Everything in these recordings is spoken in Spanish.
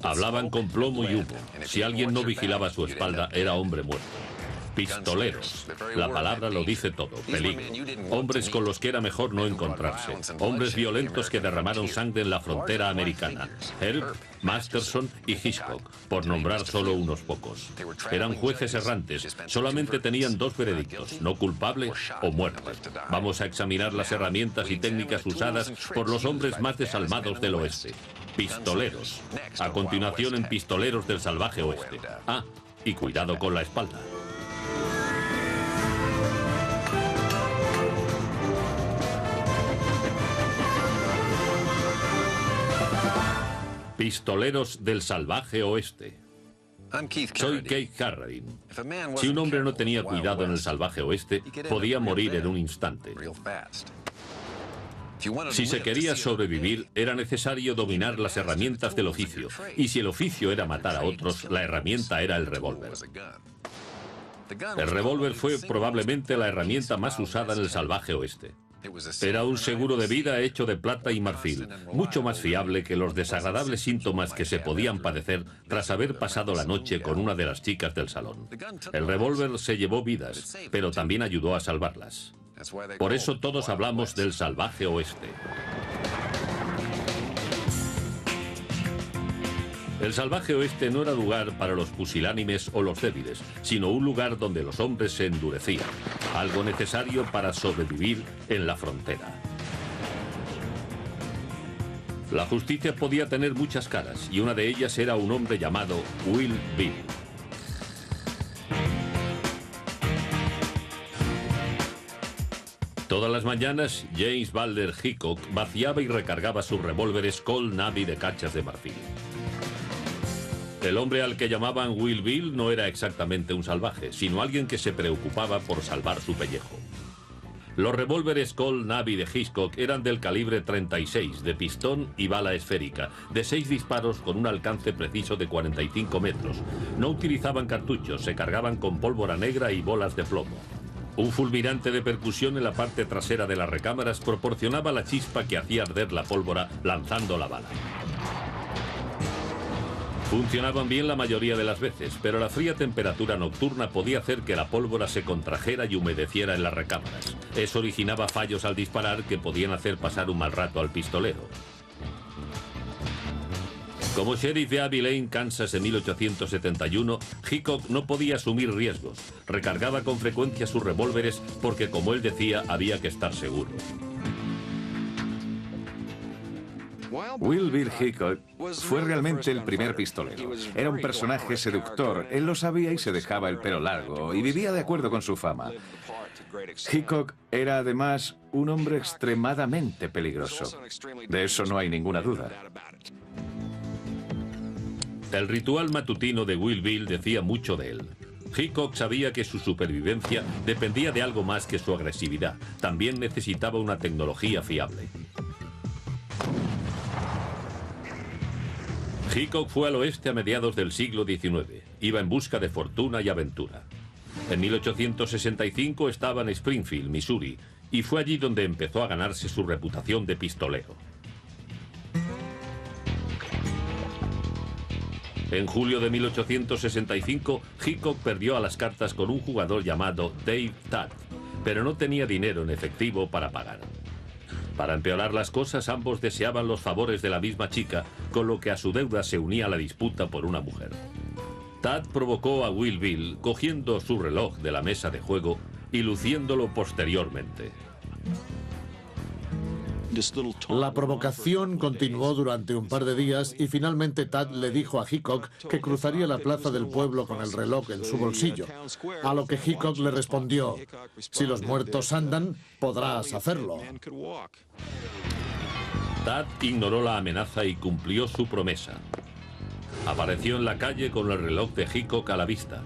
Hablaban con plomo y humo. Si alguien no vigilaba su espalda, era hombre muerto. Pistoleros. La palabra lo dice todo. Peligro. Hombres con los que era mejor no encontrarse. Hombres violentos que derramaron sangre en la frontera americana. Earp, Masterson y Hitchcock, por nombrar solo unos pocos. Eran jueces errantes. Solamente tenían dos veredictos: no culpable o muerte. Vamos a examinar las herramientas y técnicas usadas por los hombres más desalmados del oeste. Pistoleros. A continuación, en Pistoleros del Salvaje Oeste. Ah, y cuidado con la espalda. Pistoleros del Salvaje Oeste. Soy Keith Carradine. Si un hombre no tenía cuidado en el Salvaje Oeste, podía morir en un instante. Si se quería sobrevivir, era necesario dominar las herramientas del oficio. Y si el oficio era matar a otros, la herramienta era el revólver. El revólver fue probablemente la herramienta más usada en el Salvaje Oeste. Era un seguro de vida hecho de plata y marfil, mucho más fiable que los desagradables síntomas que se podían padecer tras haber pasado la noche con una de las chicas del salón. El revólver se llevó vidas, pero también ayudó a salvarlas. Por eso todos hablamos del Salvaje Oeste. El Salvaje Oeste no era lugar para los pusilánimes o los débiles, sino un lugar donde los hombres se endurecían, algo necesario para sobrevivir en la frontera. La justicia podía tener muchas caras, y una de ellas era un hombre llamado Wild Bill. Todas las mañanas, James Balder Hickok vaciaba y recargaba sus revólveres Colt Navy de cachas de marfil. El hombre al que llamaban Wild Bill no era exactamente un salvaje, sino alguien que se preocupaba por salvar su pellejo. Los revólveres Colt Navy de Hitchcock eran del calibre 36, de pistón y bala esférica, de 6 disparos con un alcance preciso de 45 metros. No utilizaban cartuchos, se cargaban con pólvora negra y bolas de plomo. Un fulminante de percusión en la parte trasera de las recámaras proporcionaba la chispa que hacía arder la pólvora lanzando la bala. Funcionaban bien la mayoría de las veces, pero la fría temperatura nocturna podía hacer que la pólvora se contrajera y humedeciera en las recámaras. Eso originaba fallos al disparar que podían hacer pasar un mal rato al pistolero. Como sheriff de Abilene, Kansas en 1871, Hickok no podía asumir riesgos. Recargaba con frecuencia sus revólveres porque, como él decía, había que estar seguro. Wild Bill Hickok fue realmente el primer pistolero. Era un personaje seductor, él lo sabía y se dejaba el pelo largo y vivía de acuerdo con su fama. Hickok era además un hombre extremadamente peligroso. De eso no hay ninguna duda. El ritual matutino de Wild Bill decía mucho de él. Hickok sabía que su supervivencia dependía de algo más que su agresividad. También necesitaba una tecnología fiable. Hickok fue al oeste a mediados del siglo XIX. Iba en busca de fortuna y aventura. En 1865 estaba en Springfield, Missouri, y fue allí donde empezó a ganarse su reputación de pistolero. En julio de 1865, Hickok perdió a las cartas con un jugador llamado Dave Tatt, pero no tenía dinero en efectivo para pagar. Para empeorar las cosas, ambos deseaban los favores de la misma chica, con lo que a su deuda se unía la disputa por una mujer. Tatt provocó a Wild Bill cogiendo su reloj de la mesa de juego y luciéndolo posteriormente. La provocación continuó durante un par de días y finalmente Tatt le dijo a Hickok que cruzaría la plaza del pueblo con el reloj en su bolsillo, a lo que Hickok le respondió: si los muertos andan, podrás hacerlo. Tatt ignoró la amenaza y cumplió su promesa. Apareció en la calle con el reloj de Hickok a la vista,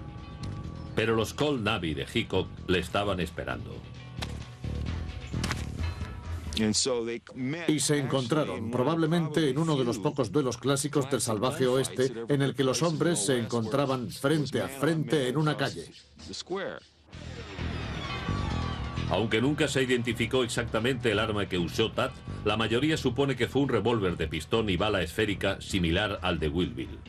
pero los Colt Navy de Hickok le estaban esperando. Y se encontraron, probablemente en uno de los pocos duelos clásicos del salvaje oeste, en el que los hombres se encontraban frente a frente en una calle. Aunque nunca se identificó exactamente el arma que usó Tad, la mayoría supone que fue un revólver de pistón y bala esférica similar al de Wild Bill.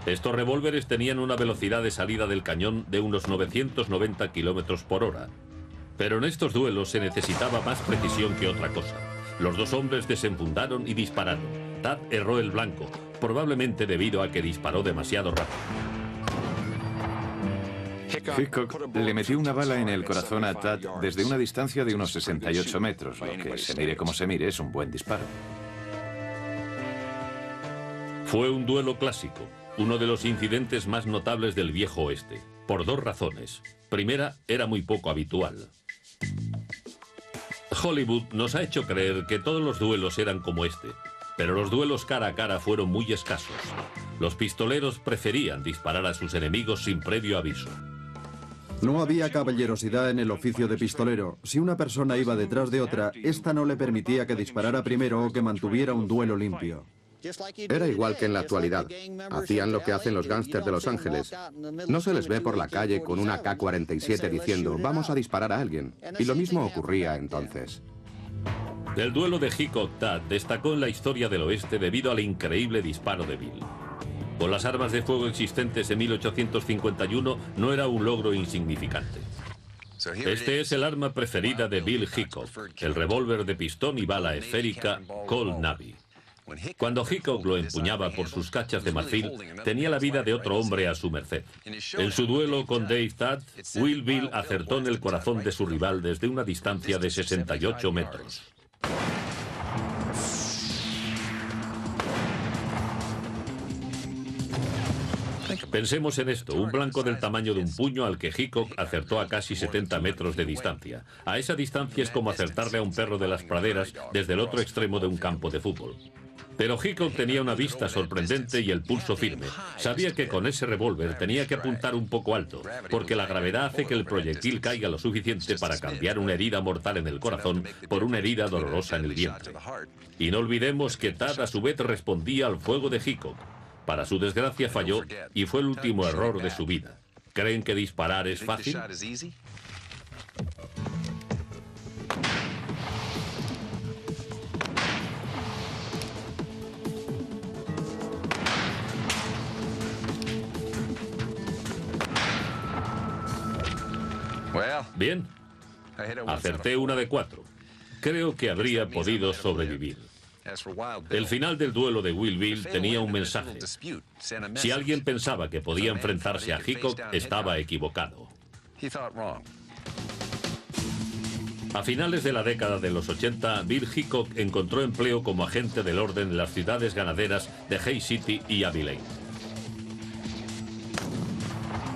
Estos revólveres tenían una velocidad de salida del cañón de unos 990 kilómetros por hora. Pero en estos duelos se necesitaba más precisión que otra cosa. Los dos hombres desenfundaron y dispararon. Tad erró el blanco, probablemente debido a que disparó demasiado rápido. Hickok le metió una bala en el corazón a Tad desde una distancia de unos 68 metros, lo que, se mire como se mire, es un buen disparo. Fue un duelo clásico, uno de los incidentes más notables del viejo oeste, por dos razones. Primera, era muy poco habitual. Hollywood nos ha hecho creer que todos los duelos eran como este, pero los duelos cara a cara fueron muy escasos. Los pistoleros preferían disparar a sus enemigos sin previo aviso. No había caballerosidad en el oficio de pistolero. Si una persona iba detrás de otra, esta no le permitía que disparara primero o que mantuviera un duelo limpio. Era igual que en la actualidad. Hacían lo que hacen los gángsters de Los Ángeles. No se les ve por la calle con una K-47 diciendo «vamos a disparar a alguien». Y lo mismo ocurría entonces. El duelo de Hickok-Tad destacó en la historia del oeste debido al increíble disparo de Bill. Con las armas de fuego existentes en 1851 no era un logro insignificante. Este es el arma preferida de Bill Hickok, el revólver de pistón y bala esférica Colt Navy. Cuando Hickok lo empuñaba por sus cachas de marfil, tenía la vida de otro hombre a su merced. En su duelo con Dave Tad, Wild Bill acertó en el corazón de su rival desde una distancia de 68 metros. Pensemos en esto, un blanco del tamaño de un puño al que Hickok acertó a casi 70 metros de distancia. A esa distancia es como acertarle a un perro de las praderas desde el otro extremo de un campo de fútbol. Pero Hickok tenía una vista sorprendente y el pulso firme. Sabía que con ese revólver tenía que apuntar un poco alto, porque la gravedad hace que el proyectil caiga lo suficiente para cambiar una herida mortal en el corazón por una herida dolorosa en el vientre. Y no olvidemos que Tad a su vez respondía al fuego de Hickok. Para su desgracia falló y fue el último error de su vida. ¿Creen que disparar es fácil? Bien, acerté una de 4. Creo que habría podido sobrevivir. El final del duelo de Wild Bill tenía un mensaje. Si alguien pensaba que podía enfrentarse a Hickok, estaba equivocado. A finales de la década de los 80, Bill Hickok encontró empleo como agente del orden en las ciudades ganaderas de Hays City y Abilene.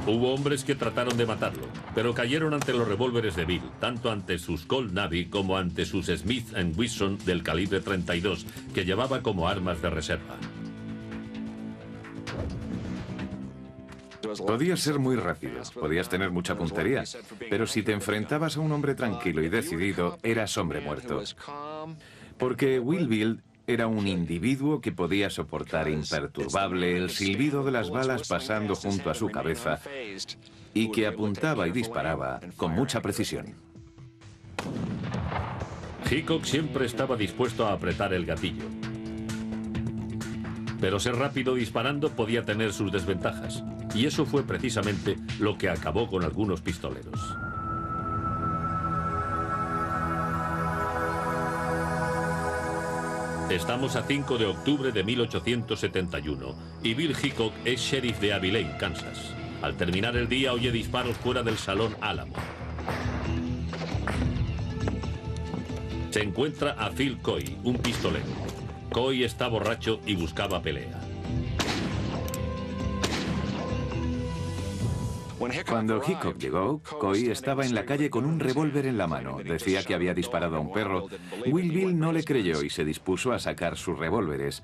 Hubo hombres que trataron de matarlo, pero cayeron ante los revólveres de Bill, tanto ante sus Colt Navy como ante sus Smith & Wesson del calibre 32, que llevaba como armas de reserva. Podías ser muy rápido, podías tener mucha puntería, pero si te enfrentabas a un hombre tranquilo y decidido, eras hombre muerto. Porque Wild Bill era un individuo que podía soportar imperturbable el silbido de las balas pasando junto a su cabeza y que apuntaba y disparaba con mucha precisión. Hickok siempre estaba dispuesto a apretar el gatillo. Pero ser rápido disparando podía tener sus desventajas, y eso fue precisamente lo que acabó con algunos pistoleros. Estamos a 5 de octubre de 1871 y Bill Hickok es sheriff de Abilene, Kansas. Al terminar el día oye disparos fuera del Salón Álamo. Se encuentra a Phil Coy, un pistolero. Coy está borracho y buscaba pelea. Cuando Hickok llegó, Coy estaba en la calle con un revólver en la mano. Decía que había disparado a un perro. Wild Bill no le creyó y se dispuso a sacar sus revólveres.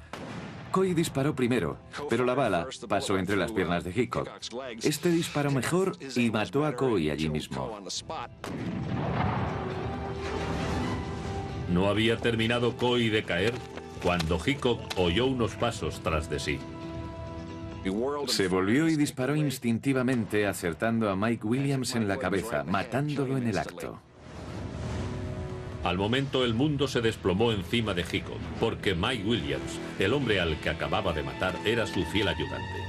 Coy disparó primero, pero la bala pasó entre las piernas de Hickok. Este disparó mejor y mató a Coy allí mismo. No había terminado Coy de caer cuando Hickok oyó unos pasos tras de sí. Se volvió y disparó instintivamente, acertando a Mike Williams en la cabeza, matándolo en el acto. Al momento el mundo se desplomó encima de Hickok, porque Mike Williams, el hombre al que acababa de matar, era su fiel ayudante.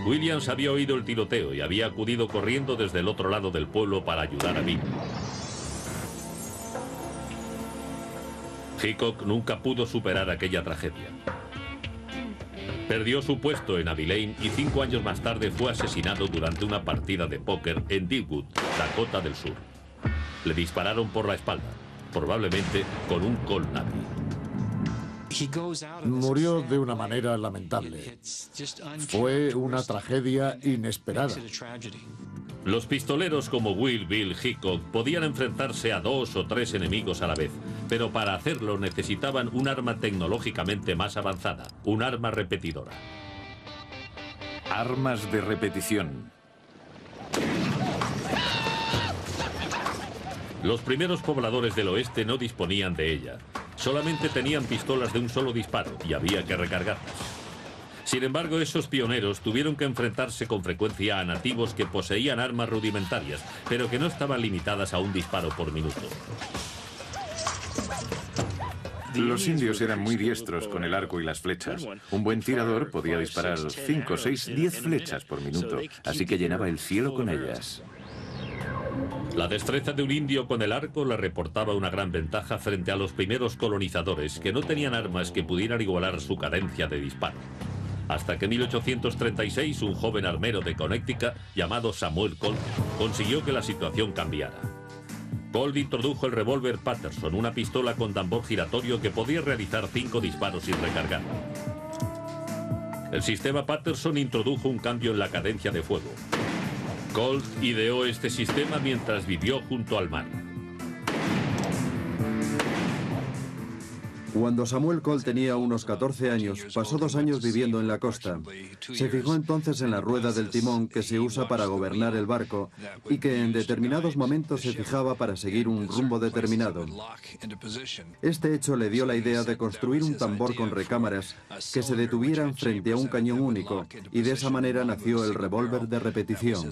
Williams había oído el tiroteo y había acudido corriendo desde el otro lado del pueblo para ayudar a Bill. Hickok nunca pudo superar aquella tragedia. Perdió su puesto en Abilene y 5 años más tarde fue asesinado durante una partida de póker en Deadwood, Dakota del Sur. Le dispararon por la espalda, probablemente con un Colt Navy. Murió de una manera lamentable. Fue una tragedia inesperada. Los pistoleros como Will Bill Hickok podían enfrentarse a 2 o 3 enemigos a la vez, pero para hacerlo necesitaban un arma tecnológicamente más avanzada, un arma repetidora. Armas de repetición. Los primeros pobladores del oeste no disponían de ella. Solamente tenían pistolas de un solo disparo y había que recargarlas. Sin embargo, esos pioneros tuvieron que enfrentarse con frecuencia a nativos que poseían armas rudimentarias, pero que no estaban limitadas a un disparo por minuto. Los indios eran muy diestros con el arco y las flechas. Un buen tirador podía disparar 5, 6, 10 flechas por minuto, así que llenaba el cielo con ellas. La destreza de un indio con el arco le reportaba una gran ventaja frente a los primeros colonizadores que no tenían armas que pudieran igualar su cadencia de disparo. Hasta que en 1836 un joven armero de Connecticut llamado Samuel Colt consiguió que la situación cambiara. Colt introdujo el revólver Patterson, una pistola con tambor giratorio que podía realizar 5 disparos sin recargar. El sistema Patterson introdujo un cambio en la cadencia de fuego. Colt ideó este sistema mientras vivió junto al mar. Cuando Samuel Colt tenía unos 14 años, pasó 2 años viviendo en la costa. Se fijó entonces en la rueda del timón que se usa para gobernar el barco y que en determinados momentos se fijaba para seguir un rumbo determinado. Este hecho le dio la idea de construir un tambor con recámaras que se detuvieran frente a un cañón único, y de esa manera nació el revólver de repetición.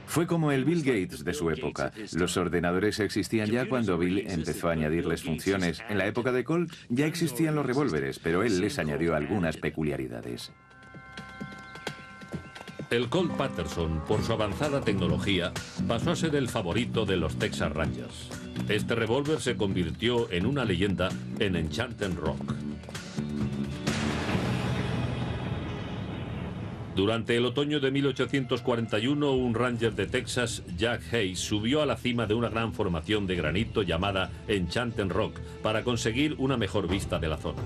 Fue como el Bill Gates de su época. Los ordenadores existían ya cuando Bill empezó a añadirles funciones. En la época de Colt ya existían los revólveres, pero él les añadió algunas peculiaridades. El Colt Patterson, por su avanzada tecnología, pasó a ser el favorito de los Texas Rangers. Este revólver se convirtió en una leyenda en Enchanted Rock. Durante el otoño de 1841, un ranger de Texas, Jack Hayes, subió a la cima de una gran formación de granito llamada Enchanted Rock para conseguir una mejor vista de la zona.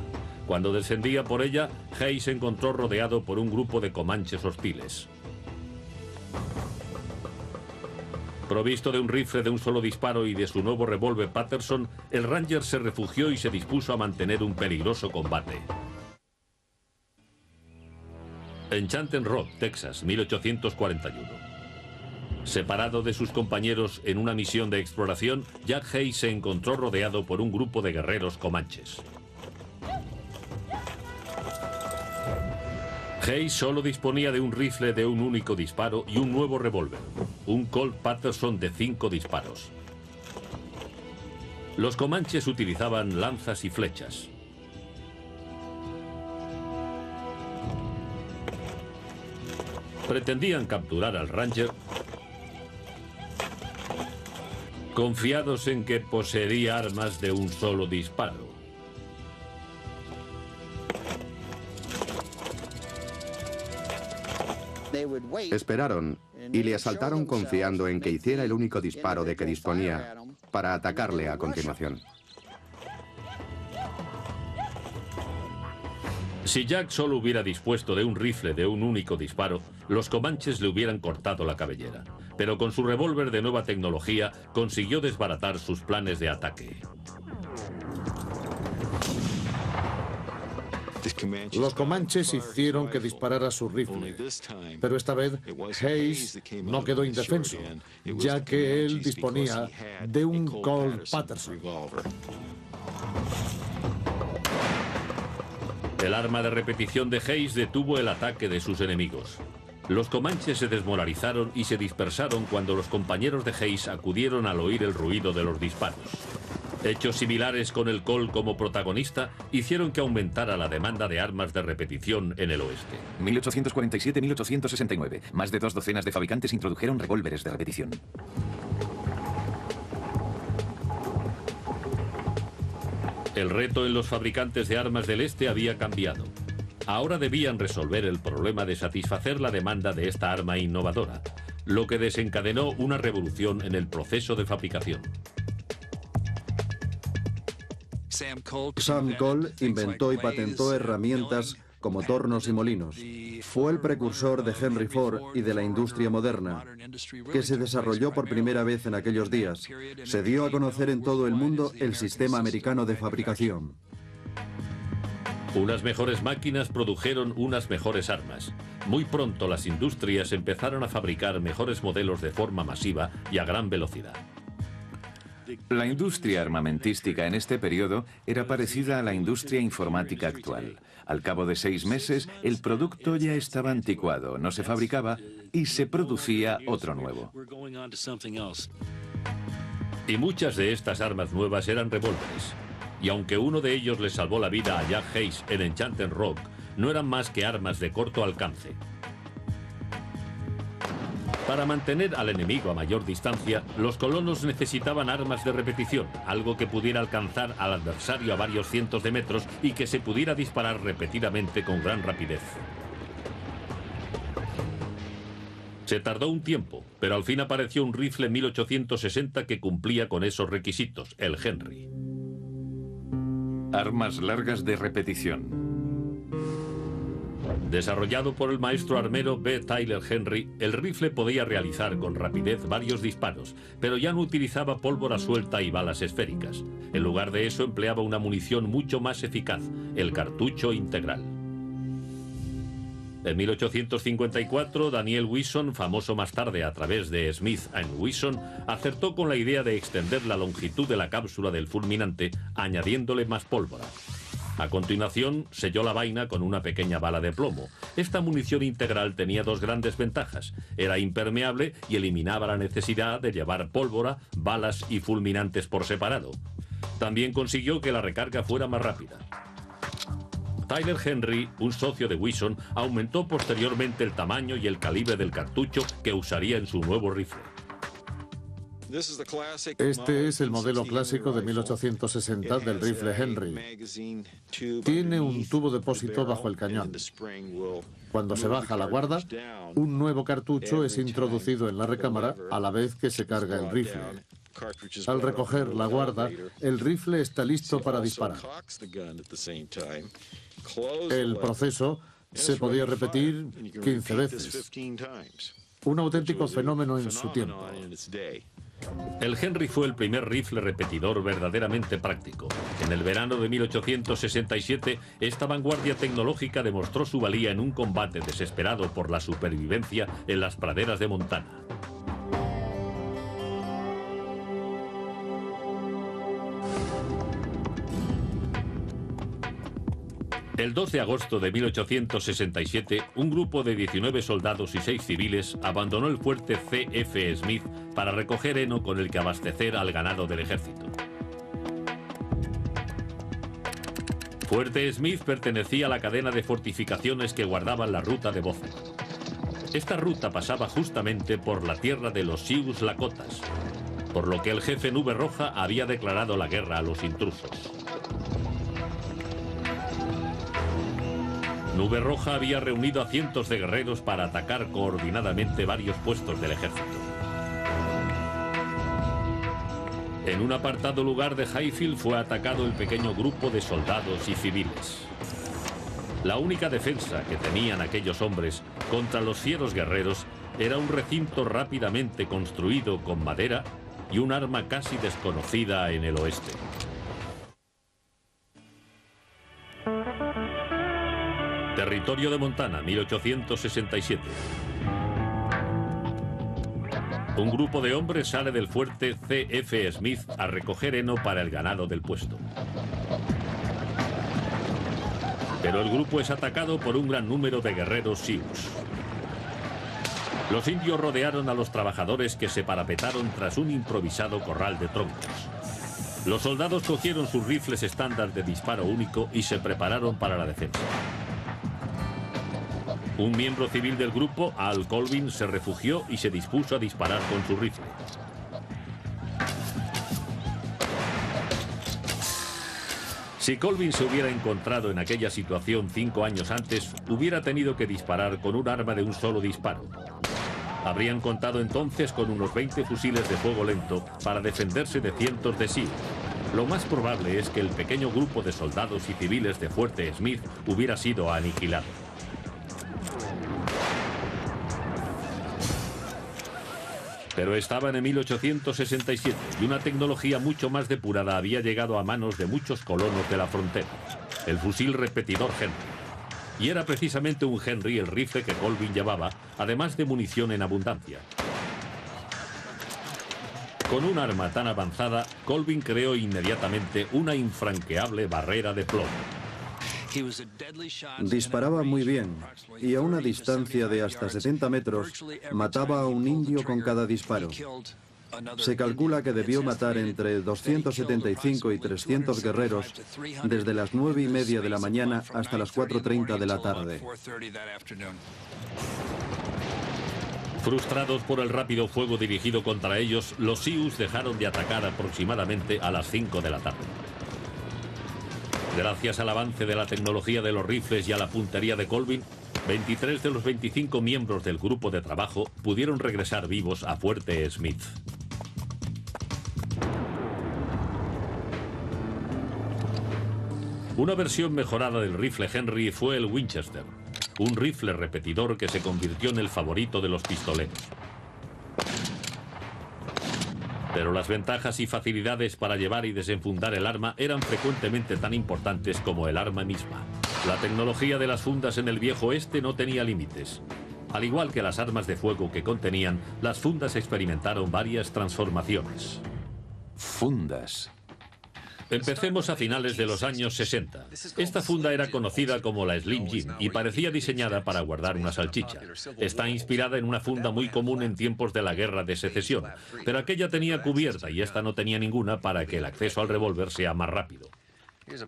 Cuando descendía por ella, Hayes se encontró rodeado por un grupo de comanches hostiles. Provisto de un rifle de un solo disparo y de su nuevo revólver Patterson, el ranger se refugió y se dispuso a mantener un peligroso combate. Enchanted Rock, Texas, 1841. Separado de sus compañeros en una misión de exploración, Jack Hayes se encontró rodeado por un grupo de guerreros comanches. Hayes solo disponía de un rifle de un único disparo y un nuevo revólver, un Colt Patterson de 5 disparos. Los comanches utilizaban lanzas y flechas. Pretendían capturar al ranger, confiados en que poseería armas de un solo disparo. Esperaron y le asaltaron confiando en que hiciera el único disparo de que disponía para atacarle a continuación. Si Jack solo hubiera dispuesto de un rifle de un único disparo, los comanches le hubieran cortado la cabellera. Pero con su revólver de nueva tecnología consiguió desbaratar sus planes de ataque. Los comanches hicieron que disparara su rifle, pero esta vez Hayes no quedó indefenso, ya que él disponía de un Colt Patterson. El arma de repetición de Hayes detuvo el ataque de sus enemigos. Los comanches se desmoralizaron y se dispersaron cuando los compañeros de Hayes acudieron al oír el ruido de los disparos. Hechos similares con el Colt como protagonista hicieron que aumentara la demanda de armas de repetición en el oeste. 1847-1869. Más de 2 docenas de fabricantes introdujeron revólveres de repetición. El reto en los fabricantes de armas del este había cambiado. Ahora debían resolver el problema de satisfacer la demanda de esta arma innovadora, lo que desencadenó una revolución en el proceso de fabricación. Sam Cole inventó y patentó herramientas como tornos y molinos. Fue el precursor de Henry Ford y de la industria moderna, que se desarrolló por primera vez en aquellos días. Se dio a conocer en todo el mundo el sistema americano de fabricación. Unas mejores máquinas produjeron unas mejores armas. Muy pronto las industrias empezaron a fabricar mejores modelos de forma masiva y a gran velocidad. La industria armamentística en este periodo era parecida a la industria informática actual. Al cabo de 6 meses, el producto ya estaba anticuado, no se fabricaba y se producía otro nuevo. Y muchas de estas armas nuevas eran revólveres. Y aunque uno de ellos le salvó la vida a Jack Hayes en Enchanted Rock, no eran más que armas de corto alcance. Para mantener al enemigo a mayor distancia, los colonos necesitaban armas de repetición, algo que pudiera alcanzar al adversario a varios cientos de metros y que se pudiera disparar repetidamente con gran rapidez. Se tardó un tiempo, pero al fin apareció un rifle 1860 que cumplía con esos requisitos, el Henry. Armas largas de repetición. Desarrollado por el maestro armero B. Tyler Henry, el rifle podía realizar con rapidez varios disparos, pero ya no utilizaba pólvora suelta y balas esféricas. En lugar de eso empleaba una munición mucho más eficaz, el cartucho integral. En 1854, Daniel Wison, famoso más tarde a través de Smith & Wesson, acertó con la idea de extender la longitud de la cápsula del fulminante, añadiéndole más pólvora. A continuación, selló la vaina con una pequeña bala de plomo. Esta munición integral tenía 2 grandes ventajas. Era impermeable y eliminaba la necesidad de llevar pólvora, balas y fulminantes por separado. También consiguió que la recarga fuera más rápida. Tyler Henry, un socio de Wison, aumentó posteriormente el tamaño y el calibre del cartucho que usaría en su nuevo rifle. Este es el modelo clásico de 1860 del rifle Henry. Tiene un tubo depósito bajo el cañón. Cuando se baja la guarda, un nuevo cartucho es introducido en la recámara a la vez que se carga el rifle. Al recoger la guarda, el rifle está listo para disparar. El proceso se podía repetir 15 veces. Un auténtico fenómeno en su tiempo. El Henry fue el primer rifle repetidor verdaderamente práctico. En el verano de 1867, esta vanguardia tecnológica demostró su valía en un combate desesperado por la supervivencia en las praderas de Montana. El 2 de agosto de 1867, un grupo de 19 soldados y 6 civiles abandonó el fuerte C.F. Smith para recoger heno con el que abastecer al ganado del ejército. Fuerte Smith pertenecía a la cadena de fortificaciones que guardaban la ruta de Bozeman. Esta ruta pasaba justamente por la tierra de los Sioux Lakotas, por lo que el jefe Nube Roja había declarado la guerra a los intrusos. Nube Roja había reunido a cientos de guerreros para atacar coordinadamente varios puestos del ejército. En un apartado lugar de Highfield fue atacado el pequeño grupo de soldados y civiles. La única defensa que tenían aquellos hombres contra los fieros guerreros era un recinto rápidamente construido con madera y un arma casi desconocida en el oeste. Territorio de Montana, 1867. Un grupo de hombres sale del fuerte C.F. Smith a recoger heno para el ganado del puesto. Pero el grupo es atacado por un gran número de guerreros Sioux. Los indios rodearon a los trabajadores que se parapetaron tras un improvisado corral de troncos. Los soldados cogieron sus rifles estándar de disparo único y se prepararon para la defensa. Un miembro civil del grupo, Al Colvin, se refugió y se dispuso a disparar con su rifle. Si Colvin se hubiera encontrado en aquella situación 5 años antes, hubiera tenido que disparar con un arma de un solo disparo. Habrían contado entonces con unos 20 fusiles de fuego lento para defenderse de cientos de SEAL. Lo más probable es que el pequeño grupo de soldados y civiles de Fuerte Smith hubiera sido aniquilado. Pero estaban en 1867 y una tecnología mucho más depurada había llegado a manos de muchos colonos de la frontera: el fusil repetidor Henry. Y era precisamente un Henry el rifle que Colvin llevaba, además de munición en abundancia. Con un arma tan avanzada, Colvin creó inmediatamente una infranqueable barrera de plomo. Disparaba muy bien y a una distancia de hasta 70 metros mataba a un indio con cada disparo. Se calcula que debió matar entre 275 y 300 guerreros desde las 9:30 de la mañana hasta las 4:30 de la tarde. Frustrados por el rápido fuego dirigido contra ellos, los Sioux dejaron de atacar aproximadamente a las 5 de la tarde. Gracias al avance de la tecnología de los rifles y a la puntería de Colvin, 23 de los 25 miembros del grupo de trabajo pudieron regresar vivos a Fuerte Smith. Una versión mejorada del rifle Henry fue el Winchester, un rifle repetidor que se convirtió en el favorito de los pistoleros. Pero las ventajas y facilidades para llevar y desenfundar el arma eran frecuentemente tan importantes como el arma misma. La tecnología de las fundas en el viejo oeste no tenía límites. Al igual que las armas de fuego que contenían, las fundas experimentaron varias transformaciones. Fundas. Empecemos a finales de los años 60. Esta funda era conocida como la Slim Jim y parecía diseñada para guardar una salchicha. Está inspirada en una funda muy común en tiempos de la Guerra de Secesión, pero aquella tenía cubierta y esta no tenía ninguna para que el acceso al revólver sea más rápido.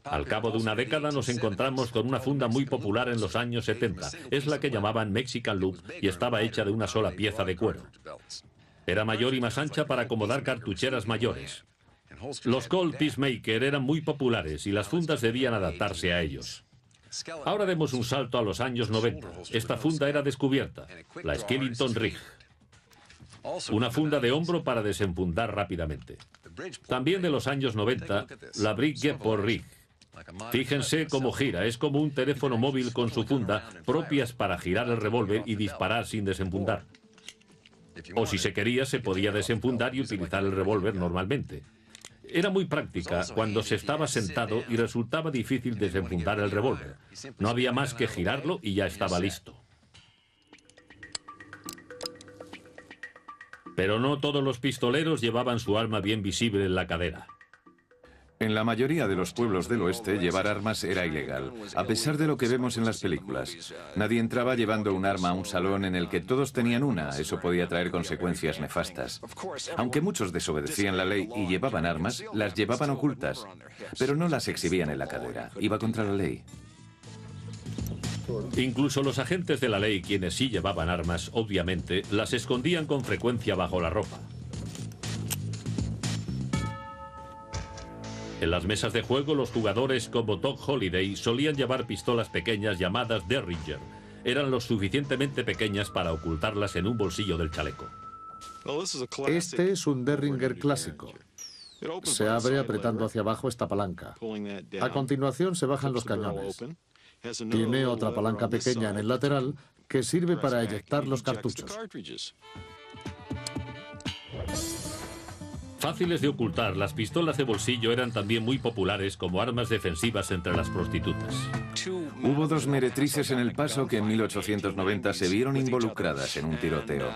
Al cabo de una década nos encontramos con una funda muy popular en los años 70. Es la que llamaban Mexican Loop y estaba hecha de una sola pieza de cuero. Era mayor y más ancha para acomodar cartucheras mayores. Los Colt Peacemaker eran muy populares y las fundas debían adaptarse a ellos. Ahora demos un salto a los años 90. Esta funda era descubierta, la Skellington Rig. Una funda de hombro para desenfundar rápidamente. También de los años 90, la Bridgeport Rig. Fíjense cómo gira, es como un teléfono móvil con su funda, propias para girar el revólver y disparar sin desenfundar. O si se quería, se podía desenfundar y utilizar el revólver normalmente. Era muy práctica cuando se estaba sentado y resultaba difícil desenfundar el revólver. No había más que girarlo y ya estaba listo. Pero no todos los pistoleros llevaban su arma bien visible en la cadera. En la mayoría de los pueblos del oeste, llevar armas era ilegal, a pesar de lo que vemos en las películas. Nadie entraba llevando un arma a un salón en el que todos tenían una. Eso podía traer consecuencias nefastas. Aunque muchos desobedecían la ley y llevaban armas, las llevaban ocultas, pero no las exhibían en la cadera. Iba contra la ley. Incluso los agentes de la ley, quienes sí llevaban armas, obviamente, las escondían con frecuencia bajo la ropa. En las mesas de juego, los jugadores como Doc Holliday solían llevar pistolas pequeñas llamadas Derringer. Eran lo suficientemente pequeñas para ocultarlas en un bolsillo del chaleco. Este es un Derringer clásico. Se abre apretando hacia abajo esta palanca. A continuación se bajan los cañones. Tiene otra palanca pequeña en el lateral que sirve para eyectar los cartuchos. Fáciles de ocultar, las pistolas de bolsillo eran también muy populares como armas defensivas entre las prostitutas. Hubo dos meretrices en El Paso que en 1890 se vieron involucradas en un tiroteo.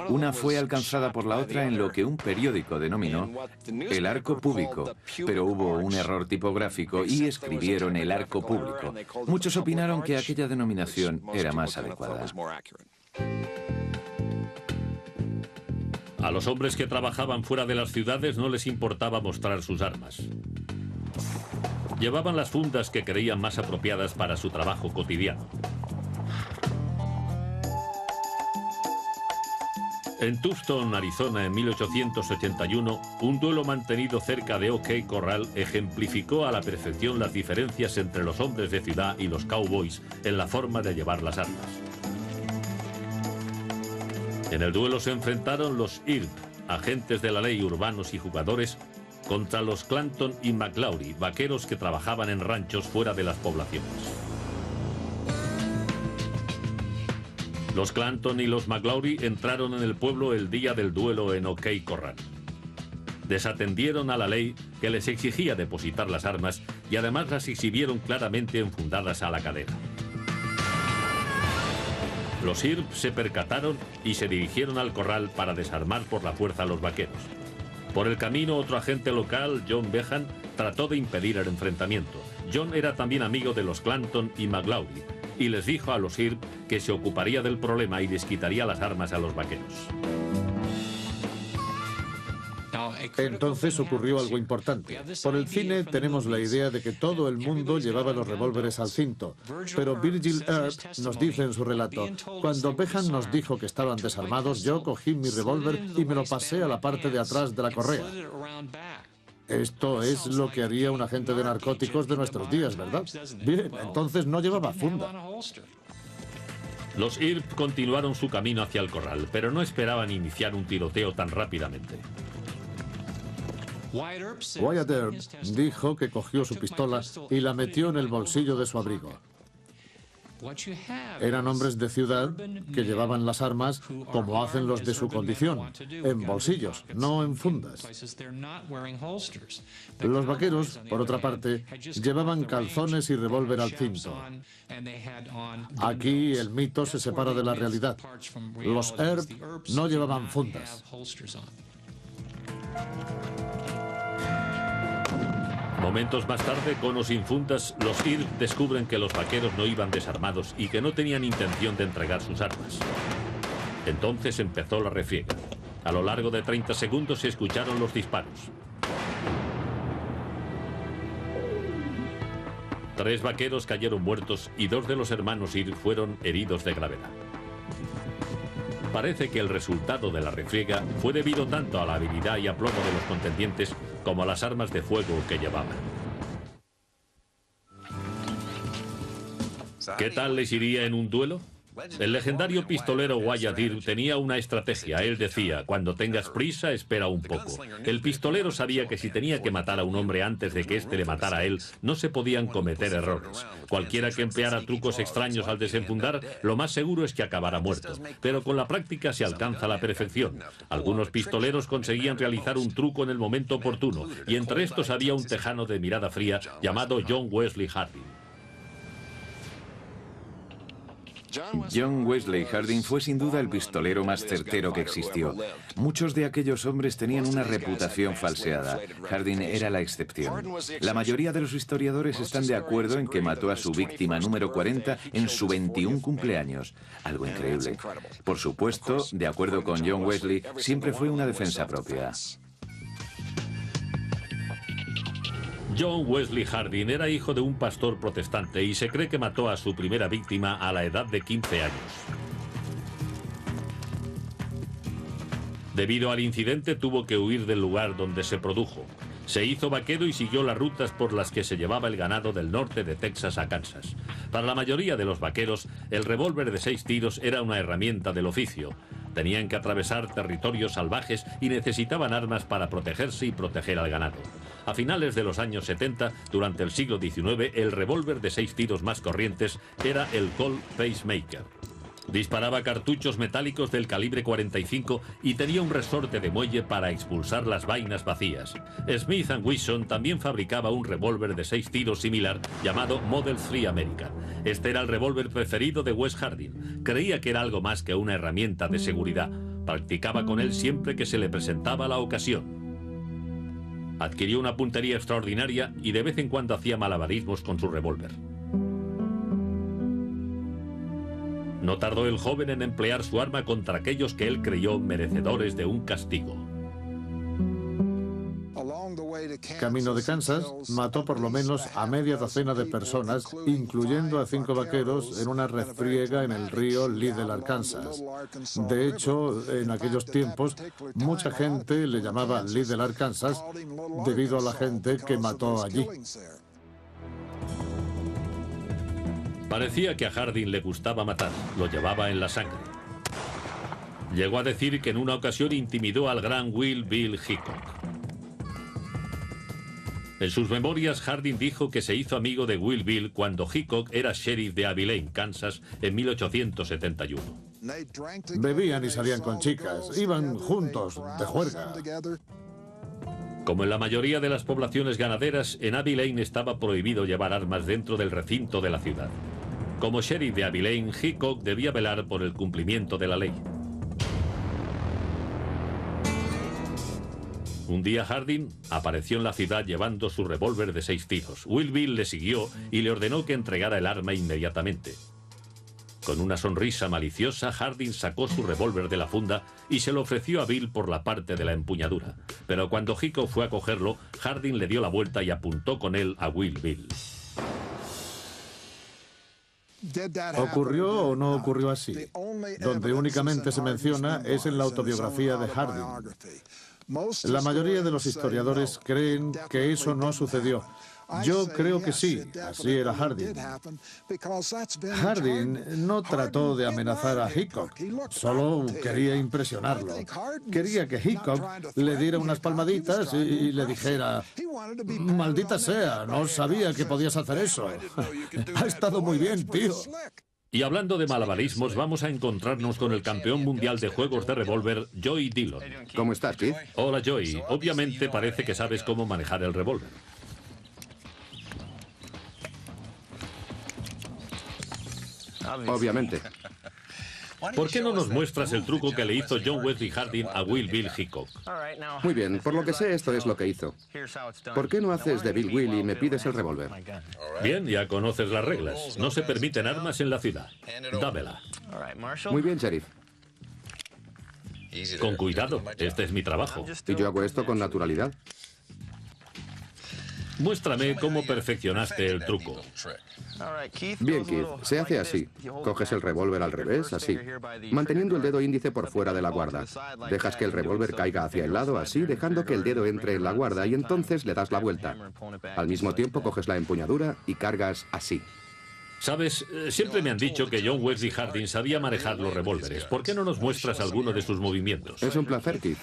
Una fue alcanzada por la otra en lo que un periódico denominó el arco púbico, pero hubo un error tipográfico y escribieron el arco público. Muchos opinaron que aquella denominación era más adecuada. A los hombres que trabajaban fuera de las ciudades no les importaba mostrar sus armas. Llevaban las fundas que creían más apropiadas para su trabajo cotidiano. En Tucson, Arizona, en 1881, un duelo mantenido cerca de OK Corral ejemplificó a la perfección las diferencias entre los hombres de ciudad y los cowboys en la forma de llevar las armas. En el duelo se enfrentaron los IRB, agentes de la ley urbanos y jugadores, contra los Clanton y McLaury, vaqueros que trabajaban en ranchos fuera de las poblaciones. Los Clanton y los McLaury entraron en el pueblo el día del duelo en OK Corral. Desatendieron a la ley que les exigía depositar las armas y además las exhibieron claramente enfundadas a la cadera. Los IRB se percataron y se dirigieron al corral para desarmar por la fuerza a los vaqueros. Por el camino, otro agente local, John Behan, trató de impedir el enfrentamiento. John era también amigo de los Clanton y McLaury y les dijo a los IRB que se ocuparía del problema y les quitaría las armas a los vaqueros. Entonces ocurrió algo importante. Por el cine tenemos la idea de que todo el mundo llevaba los revólveres al cinto, pero Virgil Earp nos dice en su relato: cuando Behan nos dijo que estaban desarmados, yo cogí mi revólver y me lo pasé a la parte de atrás de la correa. Esto es lo que haría un agente de narcóticos de nuestros días, ¿verdad? Bien, entonces no llevaba funda. Los IRB continuaron su camino hacia el corral, pero no esperaban iniciar un tiroteo tan rápidamente. Wyatt Earp dijo que cogió su pistola y la metió en el bolsillo de su abrigo. Eran hombres de ciudad que llevaban las armas como hacen los de su condición, en bolsillos, no en fundas. Los vaqueros, por otra parte, llevaban calzones y revólver al cinto. Aquí el mito se separa de la realidad. Los Earp no llevaban fundas. Momentos más tarde, con o sin fundas, los IRB descubren que los vaqueros no iban desarmados y que no tenían intención de entregar sus armas. Entonces empezó la refriega. A lo largo de 30 segundos se escucharon los disparos. 3 vaqueros cayeron muertos y 2 de los hermanos IRB fueron heridos de gravedad. Parece que el resultado de la refriega fue debido tanto a la habilidad y aplomo de los contendientes como a las armas de fuego que llevaban. ¿Qué tal les iría en un duelo? El legendario pistolero Wyatt Earp tenía una estrategia. Él decía: cuando tengas prisa, espera un poco. El pistolero sabía que si tenía que matar a un hombre antes de que éste le matara a él, no se podían cometer errores. Cualquiera que empleara trucos extraños al desenfundar, lo más seguro es que acabara muerto. Pero con la práctica se alcanza la perfección. Algunos pistoleros conseguían realizar un truco en el momento oportuno, y entre estos había un tejano de mirada fría llamado John Wesley Harding. John Wesley Harding fue sin duda el pistolero más certero que existió. Muchos de aquellos hombres tenían una reputación falseada. Harding era la excepción. La mayoría de los historiadores están de acuerdo en que mató a su víctima número 40 en su 21 cumpleaños. Algo increíble. Por supuesto, de acuerdo con John Wesley, siempre fue una defensa propia. John Wesley Harding era hijo de un pastor protestante y se cree que mató a su primera víctima a la edad de 15 años. Debido al incidente, tuvo que huir del lugar donde se produjo. Se hizo vaquero y siguió las rutas por las que se llevaba el ganado del norte de Texas a Kansas. Para la mayoría de los vaqueros, el revólver de 6 tiros era una herramienta del oficio. Tenían que atravesar territorios salvajes y necesitaban armas para protegerse y proteger al ganado. A finales de los años 70, durante el siglo XIX, el revólver de 6 tiros más corrientes era el Colt Pacemaker. Disparaba cartuchos metálicos del calibre 45 y tenía un resorte de muelle para expulsar las vainas vacías. Smith & Wesson también fabricaba un revólver de 6 tiros similar llamado Model 3 American. Este era el revólver preferido de Wes Harding. Creía que era algo más que una herramienta de seguridad. Practicaba con él siempre que se le presentaba la ocasión. Adquirió una puntería extraordinaria y de vez en cuando hacía malabarismos con su revólver. No tardó el joven en emplear su arma contra aquellos que él creyó merecedores de un castigo. Camino de Kansas, mató por lo menos a media docena de personas, incluyendo a 5 vaqueros en una refriega en el río Little Arkansas. De hecho, en aquellos tiempos, mucha gente le llamaba Little Arkansas debido a la gente que mató allí. Parecía que a Harding le gustaba matar, lo llevaba en la sangre. Llegó a decir que en una ocasión intimidó al gran Wild Bill Hickok. En sus memorias, Harding dijo que se hizo amigo de Wild Bill cuando Hickok era sheriff de Abilene, Kansas, en 1871. Bebían y salían con chicas, iban juntos, de juerga. Como en la mayoría de las poblaciones ganaderas, en Abilene estaba prohibido llevar armas dentro del recinto de la ciudad. Como sheriff de Abilene, Hickok debía velar por el cumplimiento de la ley. Un día Harding apareció en la ciudad llevando su revólver de 6 tiros. Wild Bill le siguió y le ordenó que entregara el arma inmediatamente. Con una sonrisa maliciosa, Harding sacó su revólver de la funda y se lo ofreció a Bill por la parte de la empuñadura. Pero cuando Hickok fue a cogerlo, Harding le dio la vuelta y apuntó con él a Wild Bill. ¿Ocurrió o no ocurrió así? Donde únicamente se menciona es en la autobiografía de Harding. La mayoría de los historiadores creen que eso no sucedió. Yo creo que sí, así era Harding. Harding no trató de amenazar a Hickok, solo quería impresionarlo. Quería que Hickok le diera unas palmaditas y le dijera: maldita sea, no sabía que podías hacer eso. Ha estado muy bien, tío. Y hablando de malabarismos, vamos a encontrarnos con el campeón mundial de juegos de revólver, Joey Dillon. ¿Cómo estás, Keith? Hola, Joey. Obviamente parece que sabes cómo manejar el revólver. Obviamente. ¿Por qué no nos muestras el truco que le hizo John Wesley Harding a Wild Bill Hickok? Muy bien, por lo que sé, esto es lo que hizo. ¿Por qué no haces de Bill Will y me pides el revólver? Bien, ya conoces las reglas. No se permiten armas en la ciudad. Dámela. Muy bien, sheriff. Con cuidado, este es mi trabajo. Y yo hago esto con naturalidad. Muéstrame cómo perfeccionaste el truco. Bien, Keith, se hace así. Coges el revólver al revés, así, manteniendo el dedo índice por fuera de la guarda. Dejas que el revólver caiga hacia el lado, así, dejando que el dedo entre en la guarda y entonces le das la vuelta. Al mismo tiempo coges la empuñadura y cargas así. Sabes, siempre me han dicho que John Wesley Harding sabía manejar los revólveres. ¿Por qué no nos muestras alguno de sus movimientos? Es un placer, Keith.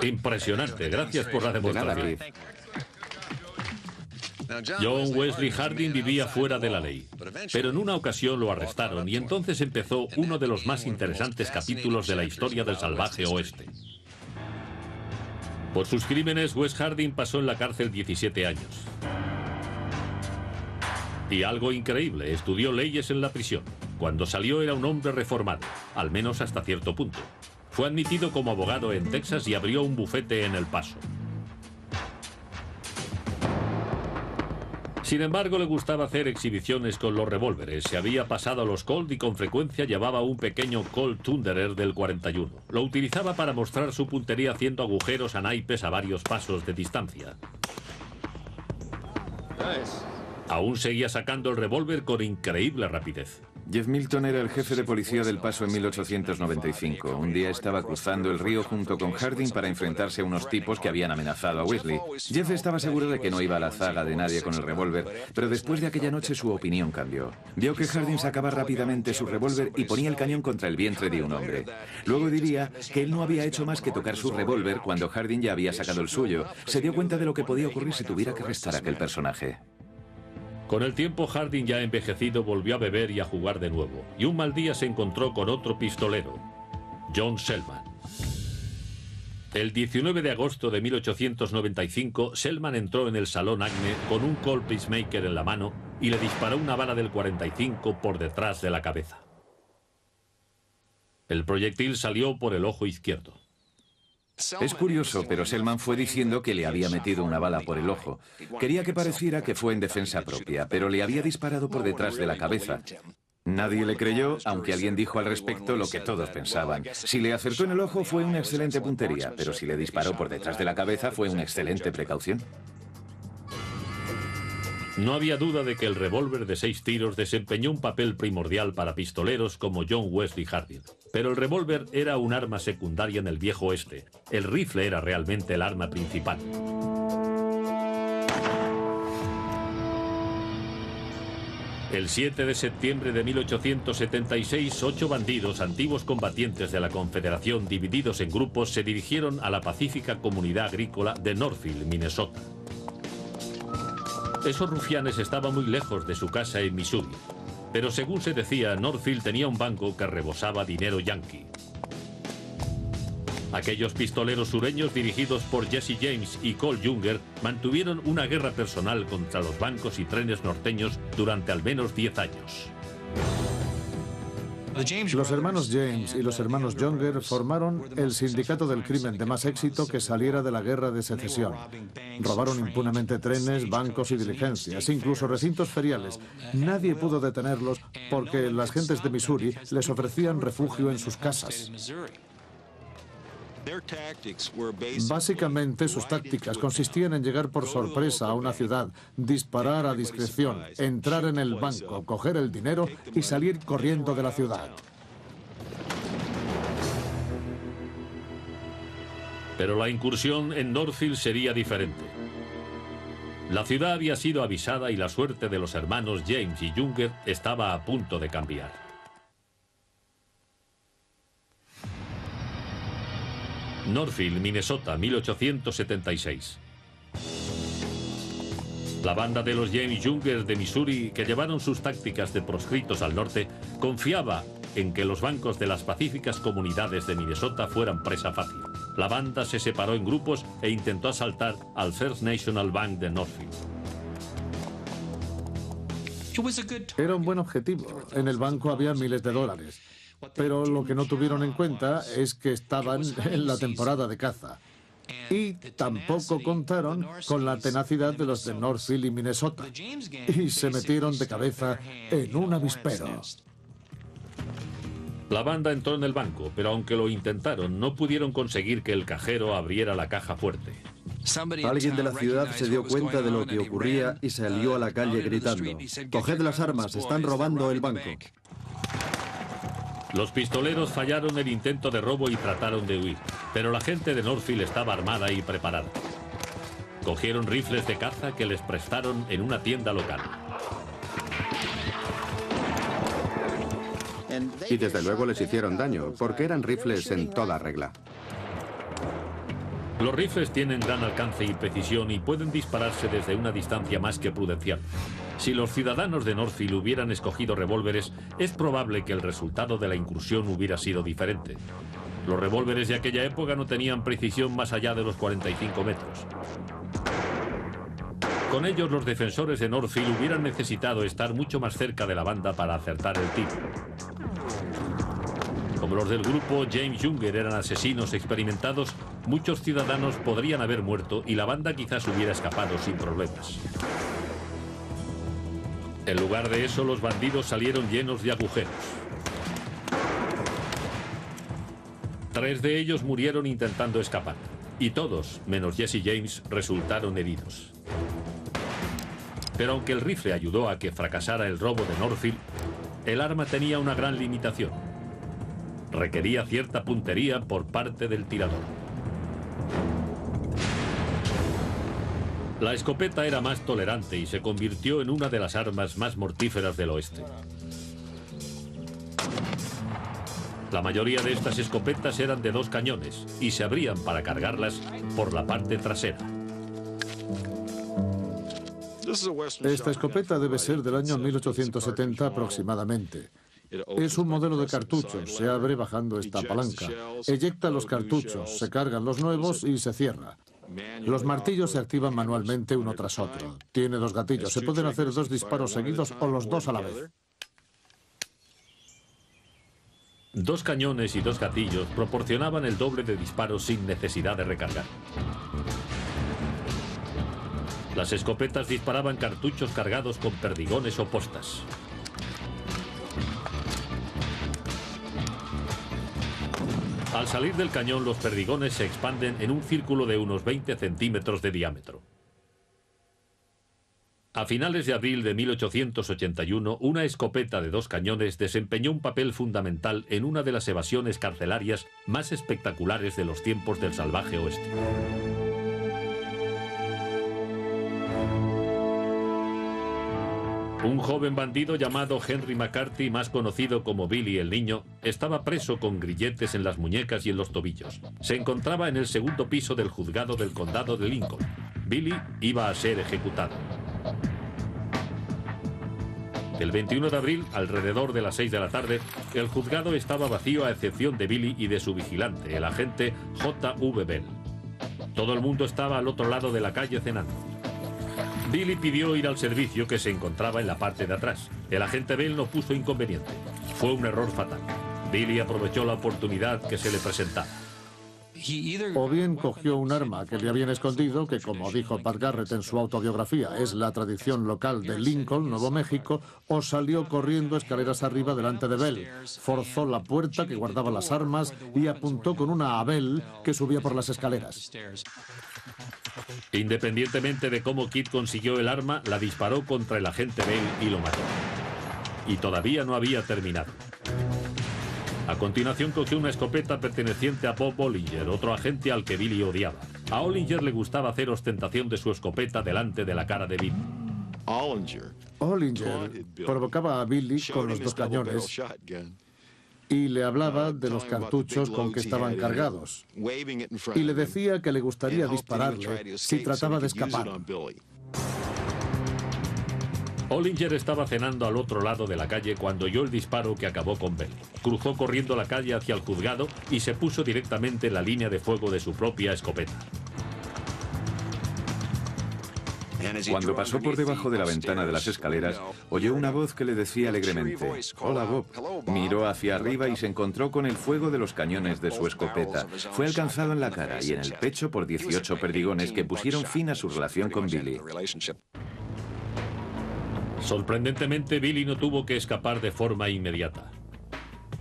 Impresionante, gracias por la demostración. John Wesley Harding vivía fuera de la ley, pero en una ocasión lo arrestaron y entonces empezó uno de los más interesantes capítulos de la historia del salvaje oeste. Por sus crímenes, Wes Harding pasó en la cárcel 17 años. Y algo increíble, estudió leyes en la prisión. Cuando salió era un hombre reformado, al menos hasta cierto punto. Fue admitido como abogado en Texas y abrió un bufete en El Paso. Sin embargo, le gustaba hacer exhibiciones con los revólveres. Se había pasado a los Colt y con frecuencia llevaba un pequeño Colt Thunderer del 41. Lo utilizaba para mostrar su puntería haciendo agujeros a naipes a varios pasos de distancia. Aún seguía sacando el revólver con increíble rapidez. Jeff Milton era el jefe de policía del Paso en 1895. Un día estaba cruzando el río junto con Harding para enfrentarse a unos tipos que habían amenazado a Wesley. Jeff estaba seguro de que no iba a la zaga de nadie con el revólver, pero después de aquella noche su opinión cambió. Vio que Harding sacaba rápidamente su revólver y ponía el cañón contra el vientre de un hombre. Luego diría que él no había hecho más que tocar su revólver cuando Harding ya había sacado el suyo. Se dio cuenta de lo que podía ocurrir si tuviera que arrestar a aquel personaje. Con el tiempo, Harding, ya envejecido, volvió a beber y a jugar de nuevo. Y un mal día se encontró con otro pistolero, John Selman. El 19 de agosto de 1895, Selman entró en el Salón Acme con un Colt Peacemaker en la mano y le disparó una bala del 45 por detrás de la cabeza. El proyectil salió por el ojo izquierdo. Es curioso, pero Selman fue diciendo que le había metido una bala por el ojo. Quería que pareciera que fue en defensa propia, pero le había disparado por detrás de la cabeza. Nadie le creyó, aunque alguien dijo al respecto lo que todos pensaban. Si le acertó en el ojo fue una excelente puntería, pero si le disparó por detrás de la cabeza fue una excelente precaución. No había duda de que el revólver de 6 tiros desempeñó un papel primordial para pistoleros como John Wesley Harding. Pero el revólver era un arma secundaria en el viejo oeste. El rifle era realmente el arma principal. El 7 de septiembre de 1876, 8 bandidos, antiguos combatientes de la Confederación, divididos en grupos, se dirigieron a la pacífica comunidad agrícola de Northfield, Minnesota. Esos rufianes estaban muy lejos de su casa en Missouri, pero según se decía, Northfield tenía un banco que rebosaba dinero yanqui. Aquellos pistoleros sureños, dirigidos por Jesse James y Cole Younger, mantuvieron una guerra personal contra los bancos y trenes norteños durante al menos 10 años. Los hermanos James y los hermanos Younger formaron el sindicato del crimen de más éxito que saliera de la guerra de secesión. Robaron impunemente trenes, bancos y diligencias, incluso recintos feriales. Nadie pudo detenerlos porque las gentes de Missouri les ofrecían refugio en sus casas. Básicamente, sus tácticas consistían en llegar por sorpresa a una ciudad, disparar a discreción, entrar en el banco, coger el dinero y salir corriendo de la ciudad. Pero la incursión en Northfield sería diferente. La ciudad había sido avisada y la suerte de los hermanos James y Younger estaba a punto de cambiar. Northfield, Minnesota, 1876. La banda de los James Younger de Missouri, que llevaron sus tácticas de proscritos al norte, confiaba en que los bancos de las pacíficas comunidades de Minnesota fueran presa fácil. La banda se separó en grupos e intentó asaltar al First National Bank de Northfield. Era un buen objetivo. En el banco había miles de dólares. Pero lo que no tuvieron en cuenta es que estaban en la temporada de caza. Y tampoco contaron con la tenacidad de los de Northfield y Minnesota. Y se metieron de cabeza en un avispero. La banda entró en el banco, pero aunque lo intentaron, no pudieron conseguir que el cajero abriera la caja fuerte. Alguien de la ciudad se dio cuenta de lo que ocurría y salió a la calle gritando: «Coged las armas, están robando el banco». Los pistoleros fallaron el intento de robo y trataron de huir, pero la gente de Northfield estaba armada y preparada. Cogieron rifles de caza que les prestaron en una tienda local. Y desde luego les hicieron daño, porque eran rifles en toda regla. Los rifles tienen gran alcance y precisión y pueden dispararse desde una distancia más que prudencial. Si los ciudadanos de Northfield hubieran escogido revólveres, es probable que el resultado de la incursión hubiera sido diferente. Los revólveres de aquella época no tenían precisión más allá de los 45 metros. Con ellos, los defensores de Northfield hubieran necesitado estar mucho más cerca de la banda para acertar el tiro. Como los del grupo James Younger eran asesinos experimentados, muchos ciudadanos podrían haber muerto y la banda quizás hubiera escapado sin problemas. En lugar de eso, los bandidos salieron llenos de agujeros. 3 de ellos murieron intentando escapar, y todos, menos Jesse James, resultaron heridos. Pero aunque el rifle ayudó a que fracasara el robo de Northfield, el arma tenía una gran limitación. Requería cierta puntería por parte del tirador. La escopeta era más tolerante y se convirtió en una de las armas más mortíferas del oeste. La mayoría de estas escopetas eran de 2 cañones y se abrían para cargarlas por la parte trasera. Esta escopeta debe ser del año 1870 aproximadamente. Es un modelo de cartuchos. Se abre bajando esta palanca. Eyecta los cartuchos, se cargan los nuevos y se cierra. Los martillos se activan manualmente uno tras otro. Tiene dos gatillos. Se pueden hacer dos disparos seguidos o los dos a la vez. Dos cañones y dos gatillos proporcionaban el doble de disparos sin necesidad de recargar. Las escopetas disparaban cartuchos cargados con perdigones o postas. Al salir del cañón, los perdigones se expanden en un círculo de unos 20 centímetros de diámetro. A finales de abril de 1881, una escopeta de dos cañones desempeñó un papel fundamental en una de las evasiones carcelarias más espectaculares de los tiempos del salvaje oeste. Un joven bandido llamado Henry McCarthy, más conocido como Billy el Niño, estaba preso con grilletes en las muñecas y en los tobillos. Se encontraba en el segundo piso del juzgado del condado de Lincoln. Billy iba a ser ejecutado. El 21 de abril, alrededor de las 6 de la tarde, el juzgado estaba vacío a excepción de Billy y de su vigilante, el agente J.V. Bell. Todo el mundo estaba al otro lado de la calle cenando. Billy pidió ir al servicio, que se encontraba en la parte de atrás. El agente Bell no puso inconveniente. Fue un error fatal. Billy aprovechó la oportunidad que se le presentaba. O bien cogió un arma que le habían escondido, que como dijo Pat Garrett en su autobiografía, es la tradición local de Lincoln, Nuevo México, o salió corriendo escaleras arriba delante de Bell, forzó la puerta que guardaba las armas y apuntó con una a Bell que subía por las escaleras. Independientemente de cómo Kid consiguió el arma, la disparó contra el agente Bell y lo mató. Y todavía no había terminado. A continuación cogió una escopeta perteneciente a Bob Ollinger, otro agente al que Billy odiaba. A Ollinger le gustaba hacer ostentación de su escopeta delante de la cara de Billy. Ollinger provocaba a Billy con los dos cañones y le hablaba de los cartuchos con que estaban cargados. Y le decía que le gustaría dispararle si trataba de escapar. Ollinger estaba cenando al otro lado de la calle cuando oyó el disparo que acabó con Bell. Cruzó corriendo la calle hacia el juzgado y se puso directamente en la línea de fuego de su propia escopeta. Cuando pasó por debajo de la ventana de las escaleras, oyó una voz que le decía alegremente: «Hola, Bob». Miró hacia arriba y se encontró con el fuego de los cañones de su escopeta. Fue alcanzado en la cara y en el pecho por 18 perdigones que pusieron fin a su relación con Billy. Sorprendentemente, Billy no tuvo que escapar de forma inmediata.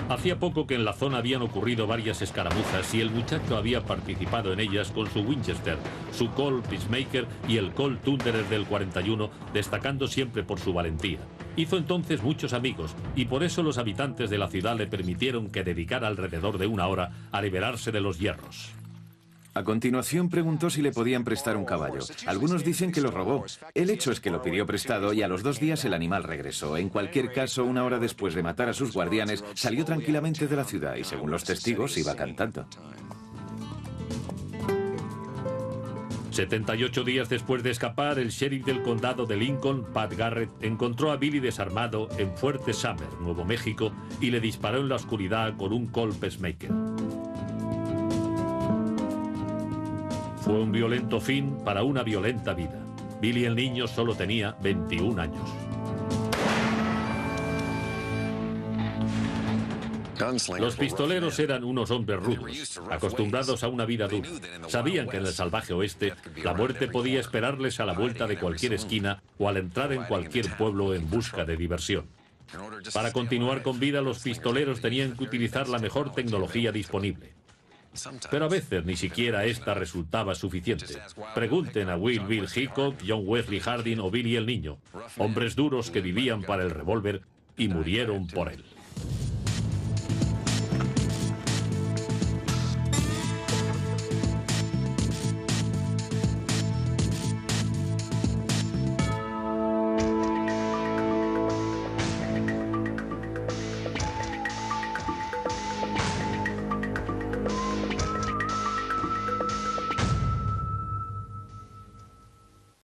Hacía poco que en la zona habían ocurrido varias escaramuzas y el muchacho había participado en ellas con su Winchester, su Colt Peacemaker y el Colt Thunderer del 41, destacando siempre por su valentía. Hizo entonces muchos amigos y por eso los habitantes de la ciudad le permitieron que dedicara alrededor de una hora a liberarse de los hierros. A continuación preguntó si le podían prestar un caballo. Algunos dicen que lo robó. El hecho es que lo pidió prestado y a los 2 días el animal regresó. En cualquier caso, una hora después de matar a sus guardianes, salió tranquilamente de la ciudad y, según los testigos, iba cantando. 78 días después de escapar, el sheriff del condado de Lincoln, Pat Garrett, encontró a Billy desarmado en Fuerte Summer, Nuevo México, y le disparó en la oscuridad con un Colt Peacemaker. Fue un violento fin para una violenta vida. Billy el Niño solo tenía 21 años. Los pistoleros eran unos hombres rudos, acostumbrados a una vida dura. Sabían que en el salvaje oeste la muerte podía esperarles a la vuelta de cualquier esquina o al entrar en cualquier pueblo en busca de diversión. Para continuar con vida, los pistoleros tenían que utilizar la mejor tecnología disponible. Pero a veces ni siquiera esta resultaba suficiente. Pregunten a Will Bill Hickok, John Wesley Harding o Billy el Niño, hombres duros que vivían para el revólver y murieron por él.